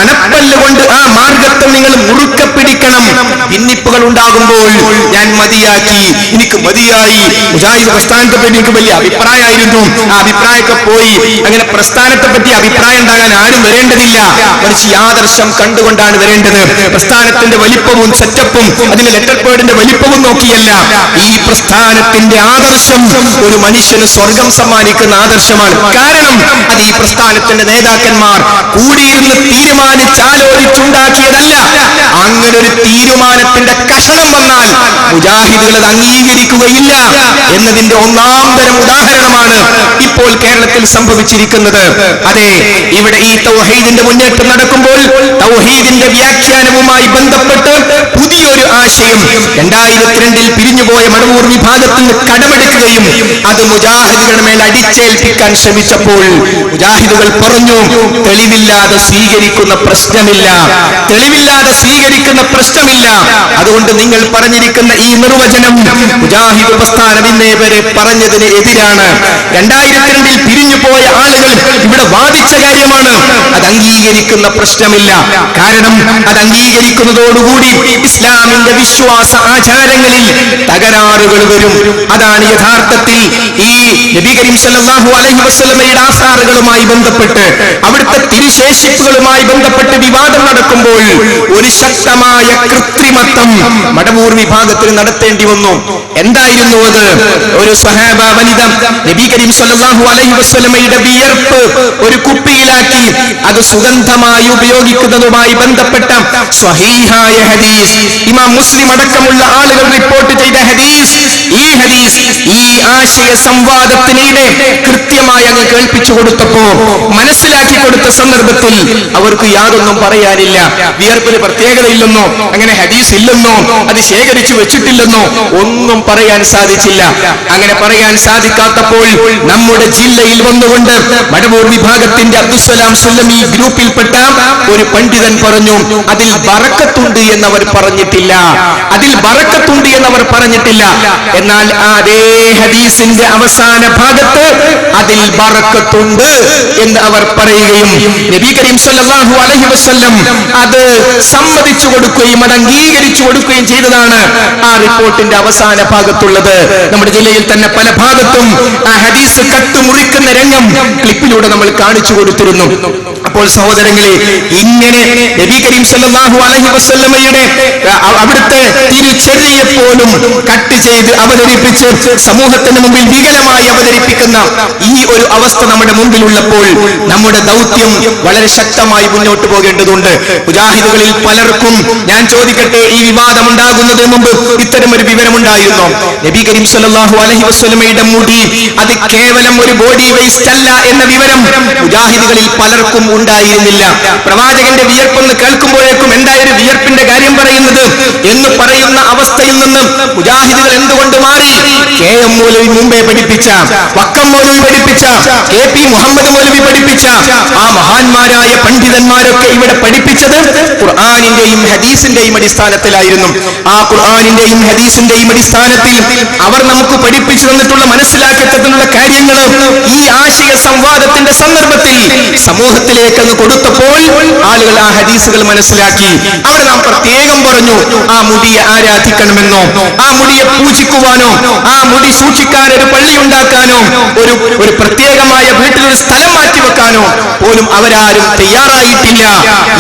അണപ്പല്ലുകൊണ്ട് ആ മാർഗത്തെ നിങ്ങൾ മുറുക്കെ പിടിക്കണം. ഭിന്നിപ്പുകൾ ഉണ്ടാകുമ്പോൾ ഞാൻ മതിയാക്കി, എനിക്ക് മതിയായി, മുജാഹിദ് പ്രസ്ഥാനത്തെ പറ്റി എനിക്ക് വലിയ അഭിപ്രായമായിരുന്നു, ആ അഭിപ്രായമൊക്കെ പോയി, അങ്ങനെ പ്രസ്ഥാനത്തെ പറ്റി അഭിപ്രായം ഉണ്ടാകാൻ ആരും വരേണ്ടതില്ല, മറിച്ച് ആദർശം കണ്ടുകൊണ്ടാണ് വരേണ്ടത്. പ്രസ്ഥാനത്തിന്റെ വലിപ്പവും സെറ്റപ്പും അതിന്റെ ലെറ്റർ പേഡിന്റെ വലിപ്പവും നോക്കിയല്ല. ഈ പ്രസ്ഥാനത്തിന്റെ ആദർശം ഒരു മനുഷ്യന് സ്വർഗം സമ്മാനിക്കുന്ന ആദർശമാണ്. കാരണം അത് ഈ പ്രസ്ഥാനത്തിന്റെ നേതാക്കന്മാർ കൂടിയിരുന്ന് തീരുമാനിച്ചാലോചിച്ചുണ്ടാക്കിയതല്ല. അങ്ങനെ ഒരു തീരുമാനത്തിന്റെ കഷണം വന്നാൽ മുജാഹിദുകൾ അത് അംഗീകരിക്കുകയില്ല എന്നതിന്റെ ഒന്നാം തരം ഉദാഹരണമാണ് ഇപ്പോൾ കേരളത്തിൽ സംഭവിച്ചിരിക്കുന്നത്. അതെ, ഇവിടെ ഈ തൗഹീദിന്റെ മുന്നേറ്റം നടക്കുമ്പോൾ തൗഹീദിന്റെ വ്യാഖ്യാനവുമായി ബന്ധപ്പെട്ട് പുതിയൊരു ആശയം 2002 പിരിഞ്ഞുപോയ മടവൂർ വിഭാഗത്തിൽ നിന്ന് കടമെടുക്കുകയും അത് മുജാഹിദുകളുടെ മേൽ അടിച്ചേൽപ്പിക്കാൻ ശ്രമിച്ചപ്പോൾ മുജാഹിദുകൾ പറഞ്ഞു, തെളിവില്ലാതെ സ്വീകരിക്കുന്ന പ്രശ്നമില്ല, തെളിവില്ലാതെ സ്വീകരിക്കുന്ന പ്രശ്നമില്ല. അതുകൊണ്ട് നിങ്ങൾ പറഞ്ഞിരിക്കുന്ന ഈ നിർവചനം മുജാഹിദ് പ്രസ്ഥാനം ഇന്നേ വരെ പറഞ്ഞതിന് എതിരാണ്. 2002 പിരിഞ്ഞുപോയ ആളുകൾ ഇവിടെ വാദിച്ച കാര്യമാണ്, അത് അംഗീകരിക്കുന്ന പ്രശ്നമില്ല. കാരണം അത് അംഗീകരിക്കുന്നതോടുകൂടി ഇസ്ലാമിന്റെ വിശ്വാസ ആചാരങ്ങളിൽ തകരാറുകൾ വരും. അതാണ് യഥാർത്ഥത്തിൽ ഈ നബി കരീം സല്ലല്ലാഹു അലൈഹി വസല്ലമയുടെ ആസാറുകളുമായി ബന്ധപ്പെട്ട് അവിടുത്തെ തിരുശേഷിപ്പുകളുമായി ബന്ധപ്പെട്ട് വിവാദം നടക്കുമ്പോൾ ഒരു ശക്തമായ കൃത്രിമത്വം മടവൂർ വിഭാഗത്തിൽ നടത്തേണ്ടി വന്നു. എന്തായിരുന്നു അത്? ഒരു സ്വഹാബ വനിത നബി കരീം സല്ലല്ലാഹു അലൈഹി വസല്ലമയുടെ വിയർപ്പ് ഒരു കുപ്പിയിലാക്കി അത് സുഗന്ധമായി ഉപയോഗിക്കുന്നതുമായി ബന്ധപ്പെട്ട സ്വഹീഹായ ഹദീസ്, ഇമാം മുസ്ലിം അടക്കമുള്ള ആളുകൾ റിപ്പോർട്ട് ചെയ്ത ഹദീസ്, ഈ ആശയ സംവാദത്തിനിടെ കൃത്യമായി അങ്ങ് കേൾപ്പിച്ചു കൊടുത്തപ്പോ, മനസ്സിലാക്കി കൊടുത്ത സന്ദർഭത്തിൽ അവർക്ക് യാതൊന്നും പറയാനില്ല. വിയർപ്പിന് പ്രത്യേകതയില്ലെന്നോ അങ്ങനെ ഹദീസ് ഇല്ലെന്നോ അത് ശേഖരിച്ചു വെച്ചിട്ടില്ലെന്നോ ഒന്നും പറയാൻ സാധിച്ചില്ല. അങ്ങനെ പറയാൻ സാധിക്കാത്തപ്പോൾ നമ്മുടെ ജില്ലയിൽ വന്നുകൊണ്ട് മടവൂർ വിഭാഗത്തിന്റെ അബ്ദുസ്സലാം സുല്ലമി ഗ്രൂപ്പിൽപ്പെട്ട ഒരു പണ്ഡിതൻ പറഞ്ഞു, അതിൽ ബറക്കത്തുണ്ട് എന്നവർ പറഞ്ഞിട്ടില്ല, അതിൽ ബറക്കത്തുണ്ട് എന്നവർ പറഞ്ഞിട്ടില്ല. എന്നാൽ അതേ ഹദീസിന്റെ അവസാന ഭാഗത്ത് അതിൽ ബറക്കത്തുണ്ട് എന്ന് അവർ പറയുകയും നബി കരീം സല്ലല്ലാഹു അലൈഹി വസല്ലം അത് സമ്മതിച്ചു കൊടുക്കുകയും അത് അംഗീകരിച്ചു കൊടുക്കുകയും ചെയ്തതാണ് ആ റിപ്പോർട്ടിന്റെ അവസാന ഭാഗത്തുള്ളത്. നമ്മുടെ ജില്ലയിൽ തന്നെ പല ഭാഗത്തും ആ ഹദീസ് കട്ടുമുറിക്കുന്ന രംഗം ക്ലിപ്പിലൂടെ നമ്മൾ കാണിച്ചു കൊടുത്തിരുന്നു. അപ്പോൾ സഹോദരങ്ങളെ, ഇങ്ങനെ നബി കരീം സല്ലല്ലാഹു അലൈഹി വസല്ലമയുടെ അവിടുത്തെ തിരുചര്യയെ പോലും കട്ട് ചെയ്ത് അവതരിപ്പിച്ച് സമൂഹത്തിന് മുമ്പിൽ വികലമായി അവതരിപ്പിക്കുന്ന ഈ ഒരു അവസ്ഥ നമ്മുടെ മുമ്പിലുള്ളപ്പോൾ നമ്മുടെ ദൗത്യം വളരെ ശക്തമായി മുന്നോട്ട് പോകേണ്ടതുണ്ട്. മുജാഹിദുകളിൽ പലർക്കും ഞാൻ ചോദിക്കട്ടെ, ഈ വിവാദം ഉണ്ടാകുന്നതിന് മുമ്പ് ഇത്തരം ഒരു വിവരമുണ്ടായിരുന്നു? നബി കരീം സല്ലല്ലാഹു അലൈഹി വസല്ലമയുടെ മുടി അത് കേവലം ഒരു ബോഡി വേസ്റ്റ് അല്ല എന്ന വിവരം മുജാഹിദുകളിൽ പലർക്കും ഉണ്ടായിരുന്നില്ല. പ്രവാചകന്റെ വിയർപ്പെന്ന് കേൾക്കുമ്പോഴേക്കും എന്തായൊരു വിയർപ്പിന്റെ കാര്യം പറയുന്നത് എന്ന് പറയുന്ന അവസ്ഥയിൽ നിന്ന് മുജാഹിദുകൾ എന്തുകൊണ്ട് മാറി? KM മൗലവി മുമ്പേ പഠിപ്പിച്ച, വക്കം മൗലവി പഠിപ്പിച്ച, KP മുഹമ്മദ് മൗലവി പഠിപ്പിച്ച ആ മഹാന്മാരായ പണ്ഡിതന്മാരൊക്കെ ഇവിടെ പഠിപ്പിച്ചത് ഖുർആനിന്റെയും ഹദീസിന്റെയും അടിസ്ഥാനത്തിലായിരുന്നു. ആ ഖുർആനിന്റെയും ഹദീസിന്റെയും അടിസ്ഥാനത്തിൽ അവർ നമുക്ക് പഠിപ്പിച്ചു തന്നിട്ടുള്ള, മനസ്സിലാക്കി തന്നിട്ടുള്ള കാര്യങ്ങൾ ഈ ആശയ സംവാദത്തിന്റെ സന്ദർഭത്തിൽ സമൂഹത്തിലേക്ക് അങ്ങ് കൊടുത്തപ്പോൾ ആളുകൾ ആ ഹദീസുകൾ മനസ്സിലാക്കി. അവിടെ നാം പ്രത്യേകം പറഞ്ഞു, ആ മുടിയെ ആരാധിക്കണമെന്നോ, ആ മുടിയെ പൂജിക്കുവാനോ, ആ മുടി സൂക്ഷിക്കാൻ ഒരു പള്ളി ഉണ്ടാക്കാനോ, ഒരു പ്രത്യേകമായ വീട്ടിലൊരു സ്ഥലം മാറ്റിവെക്കാനോ പോലും അവരാരും തയ്യാറായിട്ടില്ല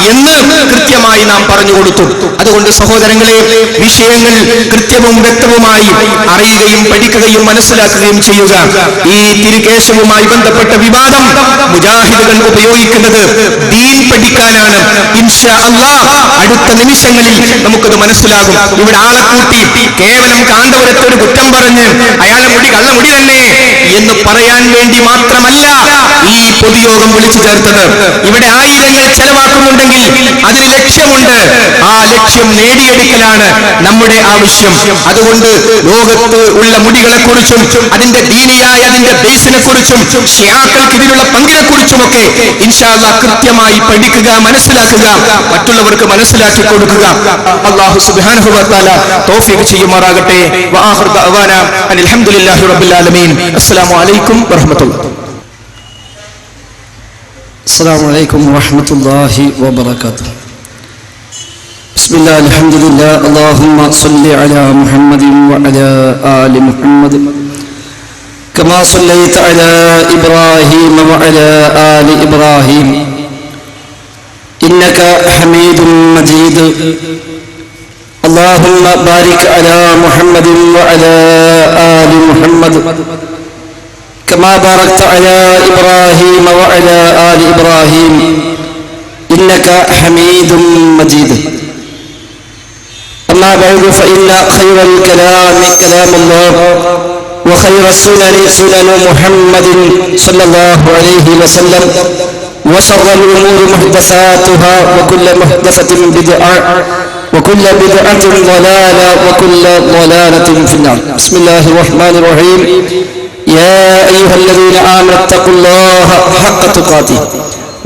എന്ന് കൃത്യമായി നാം പറഞ്ഞു കൊടുത്തു. അതുകൊണ്ട് സഹോദരങ്ങളെ, വിഷയങ്ങൾ കൃത്യവും വ്യക്തവുമായി അറിയുകയും പഠിക്കുകയും മനസ്സിലാക്കുകയും ചെയ്യുക. ഈ തിരുകേശവുമായി ബന്ധപ്പെട്ട വിവാദം മുജാഹിദുകൾ ഉപയോഗിക്കുന്നത് ദീൻ പഠിക്കാനാണ്. ഇൻഷാ അല്ലാഹ് അടുത്ത നിമിഷങ്ങളിൽ നമുക്കത് മനസ്സിലാകും. ഇവിടെ ആളെ കൂട്ടി കേവലം കാന്തപുരത്ത് ഒരു കുറ്റം പറഞ്ഞ് അയാളെ മുടി കള്ളമുടി തന്നെ എന്ന് പറയാൻ വേണ്ടി മാത്രമല്ല ഈ പൊതുയോഗം വിളിച്ചു ചേർത്തത്. ഇവിടെ ആയിരങ്ങൾ ചെലവാക്കുന്നുണ്ടെങ്കിൽ അതിന് ലക്ഷ്യമുണ്ട്. ആ ലക്ഷ്യം നേടിയെടുക്കലാണ് നമ്മുടെ ആവശ്യം. അതുകൊണ്ട് ലോകത്ത് ഉള്ള മുടികളെ കുറിച്ചും അതിന്റെ ദീനിയായ അതിന്റെ ബേസിനെ കുറിച്ചും ഷിയാക്കൾക്ക് ഇതിലുള്ള പങ്കിനെ കുറിച്ചുമൊക്കെ ഇൻഷാ അല്ലാഹ് കൃത്യമായി പഠിക്കുക, മനസ്സിലാക്കുക, മറ്റുള്ളവർക്ക് മനസ്സിലാക്കി കൊടുക്കുക. അല്ലാഹു സുബ്ഹാനഹു വ തആല തൗഫീഖ് ചെയ്യുമാറാകട്ടെ. വആഖിറു ദഅവാനാ അനിൽ ഹംദുലില്ലാഹി റബ്ബിൽ ആലമീൻ. അസ്സലാമു അലൈക്കും വറഹ്മത്തുള്ളാഹി. السلام عليكم ورحمة الله وبركاته. بسم الله الحمد لله اللهم صل على محمد وعلى آل محمد كما صليت على إبراهيم وعلى آل إبراهيم إنك حميد مجيد. اللهم بارك على محمد وعلى آل محمد كما باركت على إبراهيم وعلى آل إبراهيم إنك حميد مجيد. أما بعد فإن خير الكلام كلام الله وخير السنن سنن محمد صلى الله عليه وسلم وشر الأمور محدثاتها وكل محدثة بدعة وكل بدعة ضلالة وكل ضلالة في النار. بسم الله الرحمن الرحيم. يا أيها الذين آمنوا اتقوا الله حق تقاته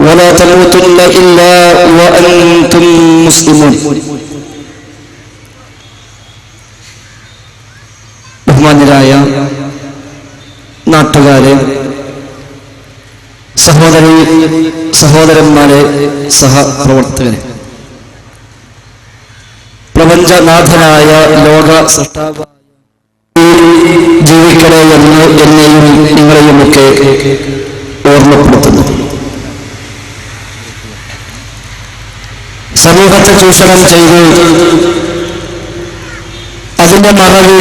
ولا تموتن إلا وأنتم مسلمون. ബഹുമാന്യരായ നാട്ടുകാരെ, സഹോദരന്മാരെ, സഹപ്രവർത്തകരെ, പ്രപഞ്ചനാഥനായ ലോക സൃഷ്ടാവ് ജീവിക്കണേ എന്ന് എന്നെയും നിങ്ങളെയുമൊക്കെ ഓർമ്മപ്പെടുത്തുന്നു. സമൂഹത്തെ ചൂഷണം ചെയ്ത് അതിന്റെ മറവിൽ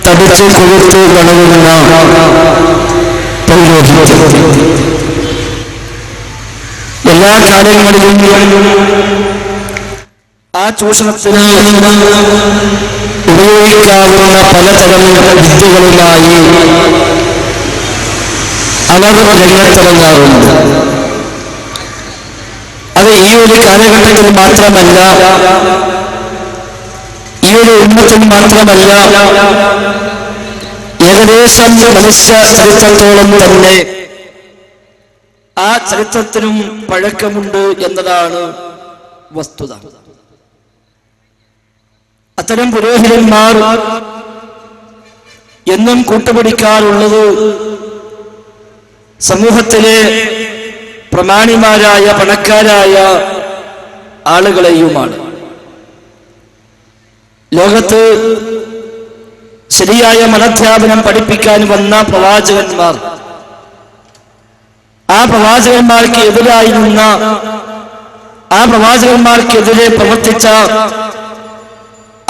തടിച്ച് കൊഴുത്ത് വളരുന്ന പൗരോഹിത്യം എല്ലാ കാര്യങ്ങളിലും ആ ചൂഷണത്തിന് ഉപയോഗിക്കാവുന്ന പലതരം വിദ്യകളുമായി അവർ രംഗത്തിറങ്ങാറുണ്ട്. അത് ഈ ഒരു കാലഘട്ടത്തിൽ മാത്രമല്ല, ഈ ഒരു ഉമ്മത്തിൽ മാത്രമല്ല, ഏകദേശം മനുഷ്യ ചരിത്രത്തോളം തന്നെ ആ ചരിത്രത്തിനും പഴക്കമുണ്ട് എന്നതാണ് വസ്തുത. അത്തരം പുരോഹിതന്മാർ എന്നും കൂട്ടുപിടിക്കാറുള്ളത് സമൂഹത്തിലെ പ്രമാണിമാരായ പണക്കാരായ ആളുകളെയുമാണ്. ലോകത്ത് ശരിയായ മതധ്യാപനം പഠിപ്പിക്കാൻ വന്ന പ്രവാചകന്മാർ, ആ പ്രവാചകന്മാർക്ക് എതിരായി നിന്ന, ആ പ്രവാചകന്മാർക്കെതിരെ പ്രവർത്തിച്ച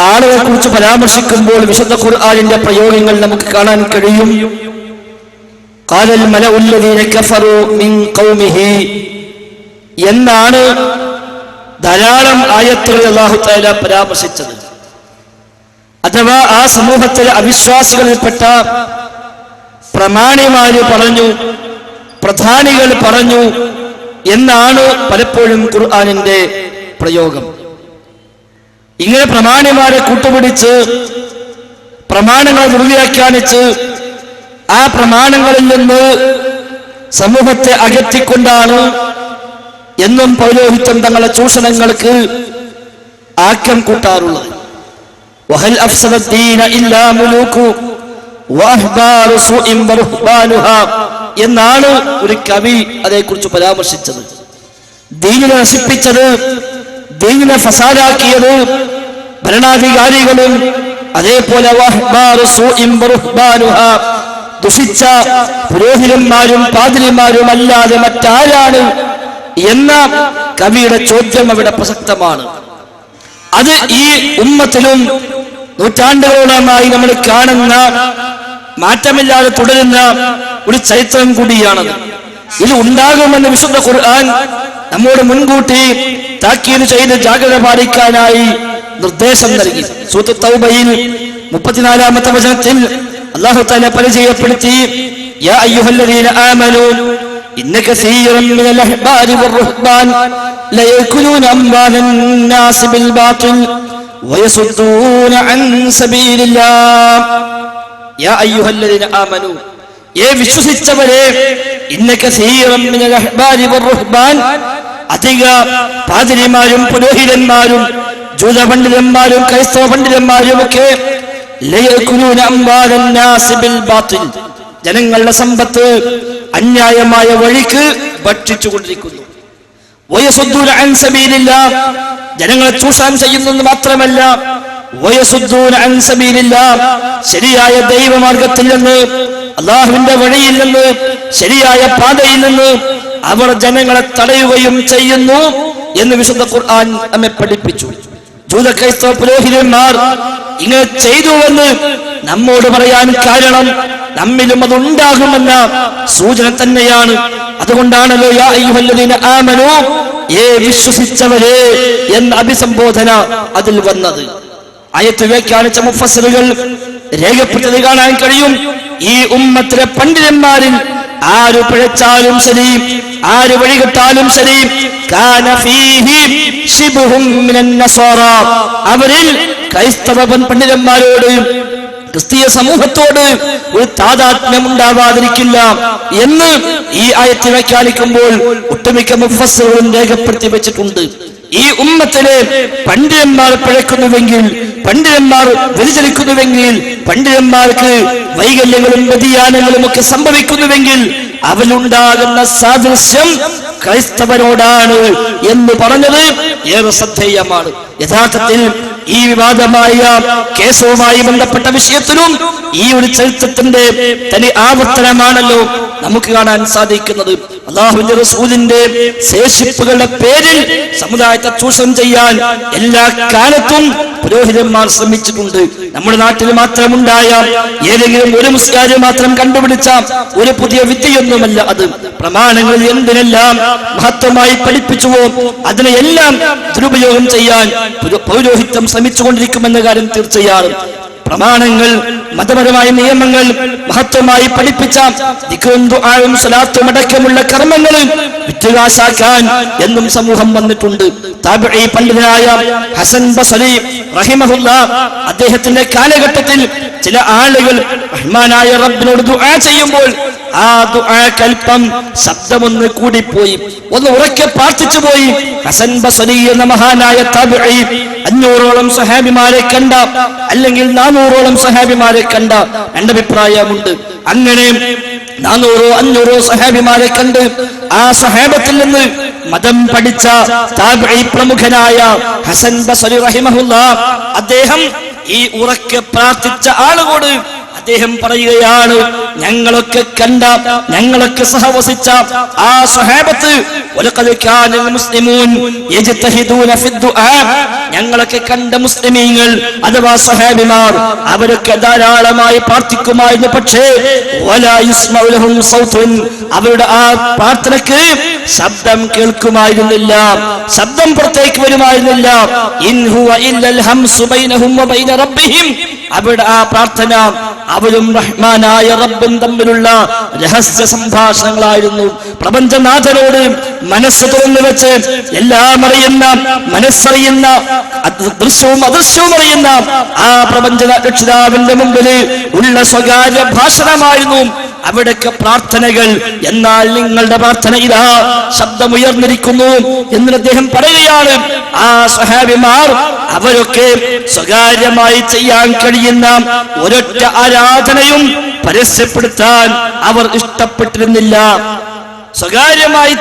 ആളുകളെ കുറിച്ച് പരാമർശിക്കുമ്പോൾ വിശുദ്ധ ഖുർആനിന്റെ പ്രയോഗങ്ങൾ നമുക്ക് കാണാൻ കഴിയും. ഖാലൽ മലഉ الذين كفروا من قومه എന്നാണ് ധാരാളം ആയത്തുകൾ അല്ലാഹു തആല പരാമർശിച്ചത്. അഥവാ ആ സമൂഹത്തിലെ അവിശ്വാസികളിൽപ്പെട്ട പ്രമാണിമാര് പറഞ്ഞു, പ്രധാനികൾ പറഞ്ഞു, എന്നാണ് പലപ്പോഴും ഖുർആനിന്റെ പ്രയോഗം. ഇങ്ങനെ പ്രമാണിമാരെ കൂട്ടുപിടിച്ച് പ്രമാണങ്ങളെ ദുർവ്യാഖ്യാനിച്ച് ആ പ്രമാണങ്ങളിൽ നിന്ന് സമൂഹത്തെ അകറ്റിക്കൊണ്ടാണ് എന്നും പൗരോഹിത്യം തങ്ങളുടെ ചൂഷണങ്ങൾക്ക് ആക്കം കൂട്ടാറുള്ളത്. വഹൽ അഫ്സദദ്ദീന ഇല്ലാ മുലൂകു വഅഹ്ബാറു സൂഇൻ വറുഹ്ബാനുഹാ എന്നാണ് ഒരു കവി അതേക്കുറിച്ച് പരാമർശിച്ചത്. ദീനിനെ നശിപ്പിച്ചത്, ദീനിനെ ഫസാദാക്കിയത് ഭരണാധികാരികളും അതേപോലെ വഅഹ്ബാറു സൂഇൻ വറുഹ്ബാനുഹാ ദുഷിച്ച പുരോഹിതന്മാരും പാതിരിമാരും അല്ലാതെ മറ്റാരാണ് എന്ന കവിയുടെ ചോദ്യം അവിടെ പ്രസക്തമാണ്. അത് ഈ ഉമ്മത്തിലും നൂറ്റാണ്ടുകളോളമായി നമ്മൾ കാണുന്ന മാറ്റമില്ലാതെ തുടരുന്ന ഒരു ചരിത്രം കൂടിയാണത്. ഇത് ഉണ്ടാകുമെന്ന് വിശുദ്ധ ഖുർആൻ നമ്മോട് മുൻകൂട്ടി താക്കീത് ചെയ്ത് ജാഗ്രത പാലിക്കാനായി നിർദ്ദേശം നൽകി. സൂറത്ത് തൗബയിൽ 34-ാമത്തെ വചനത്തിൽ അല്ലാഹു തആല പരിചയപ്പെടുത്തി, യാ അയ്യുഹല്ലദീന ആമനൂ ഇന്ന കസീറൻ മിനൽ അഹ്ബാരി വറുഹ്ബാൻ ലയകുലൂന അംവാലൻ നാസി ബിൽ ബാതിൽ വയസുദ്ദൂന അൻ സബീലില്ലാഹ്. യാ അയ്യുഹല്ലദീന ആമനൂ, വിശ്വസിച്ചവരെ, ഇന്ന കസീറൻ മിനൽ അഹ്ബാരി വറുഹ്ബാൻ, അധിക പാതിരിമാരും പുരോഹിതന്മാരും ജൂത പണ്ഡിതന്മാരും ക്രൈസ്തവ പണ്ഡിതന്മാരും ഒക്കെ ലയകുലൂന അംവാലൻ നാസി ബിൽ ബാതിൽ, ജനങ്ങളുടെ സമ്പത്ത് അന്യായമായ വഴിക്ക് ഭക്ഷിച്ചുകൊണ്ടിരിക്കുന്നു. വയസുദ്ദൂന അൻ സബീലില്ലാഹ്, ജനങ്ങളെ ചൂഷണം ചെയ്യുന്നത് മാത്രമല്ല, വയസുദ്ദൂന അൻ സബീലില്ലാഹ്, ശരിയായ ദൈവമാർഗത്തിൽ നിന്ന്, അല്ലാഹുവിന്റെ വഴിയിൽ നിന്ന്, ശരിയായ പാതയിൽ നിന്ന് അവർ ജനങ്ങളെ തടയുകയും ചെയ്യുന്നു എന്ന് വിശുദ്ധ ഖുർആൻ നമ്മെ പഠിപ്പിച്ചു. ജൂത ക്രൈസ്തവ പുരോഹിതന്മാർ ഇങ്ങനെ ചെയ്തുവെന്ന് നമ്മോട് പറയാൻ കാരണം നമ്മിലും അതുണ്ടാകുമെന്ന സൂചന തന്നെയാണ്. അതുകൊണ്ടാണല്ലോ യാ അയ്യുഹല്ലദീന ആമനൂ, വിശ്വസിച്ചവരെ എന്ന അഭിസംബോധന അതിൽ വന്നത്. ആയത്ത് വ്യാഖ്യാനിച്ച മുഫസ്സിറുകൾ രേഖപ്പെട്ടത് കാണാൻ കഴിയും. ഈ ഉമ്മത്തിലെ പണ്ഡിതന്മാരിൽ ആര് പിഴച്ചാലും ശരി, ആര് വഴികെട്ടാലും ശരി, കാന ഫീഹി ശിബ്ഹും മിനൻ നസാറ, അവരിൽ ക്രൈസ്തവ പണ്ഡിതന്മാരോട്, ക്രിസ്തീയ സമൂഹത്തോട് ഒരു താദാത്മ്യം ഉണ്ടാവാതിരിക്കില്ല എന്ന് ഈ ആയത്ത് വ്യാഖ്യാനിക്കുമ്പോൾ ഒട്ടുമിക്ക മുഫസ്സിറുകളും രേഖപ്പെടുത്തി വെച്ചിട്ടുണ്ട്. ഈ ഉമ്മത്തിലെ പണ്ഡിതന്മാർ പിഴക്കുന്നുവെങ്കിൽ, പണ്ഡിതന്മാർ വ്യതിചലിക്കുന്നുവെങ്കിൽ, പണ്ഡിതന്മാർക്ക് വൈകല്യങ്ങളും വ്യതിയാനങ്ങളും ഒക്കെ സംഭവിക്കുന്നുവെങ്കിൽ അവനുണ്ടാകുന്ന സാദൃശ്യം ക്രൈസ്തവരോടാണ് എന്ന് പറഞ്ഞത് ഏറെ ശ്രദ്ധേയമാണ്. യഥാർത്ഥത്തിൽ ഈ വിവാദമായ കേസുമായി ബന്ധപ്പെട്ട വിഷയത്തിലും ഈ ഒരു ചരിത്രത്തിന്റെ തനി ആവർത്തനമാണല്ലോ നമുക്ക് കാണാൻ സാധിക്കുന്നത്. അല്ലാഹുവിന്റെ റസൂലിന്റെ ശേഷിപ്പുകളുടെ പേരിൽ സമുദായത്തെ ചൂഷണം ചെയ്യാൻ എല്ലാ കാലത്തും പുരോഹിതന്മാർ ശ്രമിച്ചിട്ടുണ്ട്. നമ്മുടെ നാട്ടിൽ മാത്രമുണ്ടായ ഏതെങ്കിലും ഒരു മുസ്ലിം മാത്രം കണ്ടുപിടിച്ച ഒരു പുതിയ വിദ്യയൊന്നുമല്ല അത്. പ്രമാണങ്ങളിൽ എന്തിനെല്ലാം മഹത്വമായി പഠിപ്പിച്ചുവോ അതിനെയെല്ലാം ദുരുപയോഗം ചെയ്യാൻ പൗരോഹിത്യം ശ്രമിച്ചുകൊണ്ടിരിക്കുമെന്ന കാര്യം തീർച്ചയാണ്. പ്രമാണങ്ങൾ, മതപരമായ നിയമങ്ങൾ മഹത്വമായി പഠിപ്പിച്ച ദിക്റും ദുആയും സ്വലാത്തും അടക്കമുള്ള കർമ്മങ്ങൾ വിറ്റുകാശാക്കാൻ എന്നും സമൂഹം വന്നിട്ടുണ്ട്. താബിഈ പണ്ഡിതനായ ഹസൻ ബസരി റഹിമഹുല്ലാഹ്, അദ്ദേഹത്തിന്റെ കാലഘട്ടത്തിൽ ചില ആളുകൾ റഹ്മാനായ റബ്ബിനോട് ദുആ ചെയ്യുമ്പോൾ ആ ദുആക്കൽപ്പം ശബ്ദമൊന്ന് കൂടിപ്പോയി, ഒന്ന് ഉറക്കെ പ്രാർത്ഥിച്ചു പോയി. ഹസൻ ബസരി എന്ന മഹാനായ താബിഈ 500ഓളം സഹാബിമാരെ കണ്ട, അല്ലെങ്കിൽ 400ഓളം സഹാബിമാരെ കണ്ട രണ്ടഭിപ്രായമുണ്ട്. അങ്ങനെ 400-500 സഹാബിമാരെ കണ്ട് ആ സഹാബത്തിൽ നിന്ന് മതം പഠിച്ച താബിഈ പ്രമുഖനായ ഹസൻ ബസരി റഹിമഹുല്ലാഹ്, അദ്ദേഹം ഈ ഉറക്കെ പ്രാർത്ഥിച്ച ആളുകളോട് അദ്ദേഹം പറയുകയാണ്, ഞങ്ങളൊക്കെ കണ്ട, ഞങ്ങളൊക്കെ സഹവസിച്ച ആ സ്വഹാബത്ത്, വലഖദ് കാനൽ മുസ്ലിമൂൻ യജ്തഹിദൂന ഫിദ്ദുആ, ഞങ്ങളൊക്കെ കണ്ട മുസ്ലിമീങ്ങൾ അഥവാ സ്വഹാബിമാർ അവരൊക്കെ ധാരാളമായി പ്രാർത്ഥിക്കുമായിരുന്നു. പക്ഷേ വലാ യുസ്മഉ ലഹും സൗതുൻ, അവരുടെ ആ പ്രാർത്ഥനയ്ക്ക് ശബ്ദം കേൾക്കുമായിരുന്നില്ല, ശബ്ദം പുറത്തേക്ക് വരുമായിരുന്നില്ല. ഇൻ ഹുവ ഇല്ലൽ ഹംസു ബൈനഹും വബൈന റബ്ബിഹിം, അവിടെ ആ പ്രാർത്ഥന അവരും റഹ്മാനായ റബ്ബും തമ്മിലുള്ള രഹസ്യ സംഭാഷണങ്ങളായിരുന്നു. പ്രപഞ്ചനാഥനോട് മനസ്സ് തുറന്നു വെച്ച് എല്ലാം അറിയുന്ന, മനസ്സറിയുന്ന, ദൃശ്യവും അദൃശ്യവും അറിയുന്ന ആ പ്രപഞ്ച രക്ഷിതാവിന്റെ മുമ്പിൽ ഉള്ള സ്വകാര്യ ഭാഷണമായിരുന്നു അവിടൊക്കെ പ്രാർത്ഥനകൾ. എന്നാൽ നിങ്ങളുടെ പ്രാർത്ഥന ഇതാ ശബ്ദമുയർന്നിരിക്കുന്നു എന്ന് അദ്ദേഹം പറയുകയാണ്. ആ സ്വഹാബിമാർ അവരൊക്കെ സ്വകാര്യമായി ചെയ്യാൻ കഴിയുന്ന ഒരൊറ്റ ആരാധനയും പരസ്യപ്പെടുത്താൻ അവർ ഇഷ്ടപ്പെട്ടിരുന്നില്ല. സ്വകാര്യമായി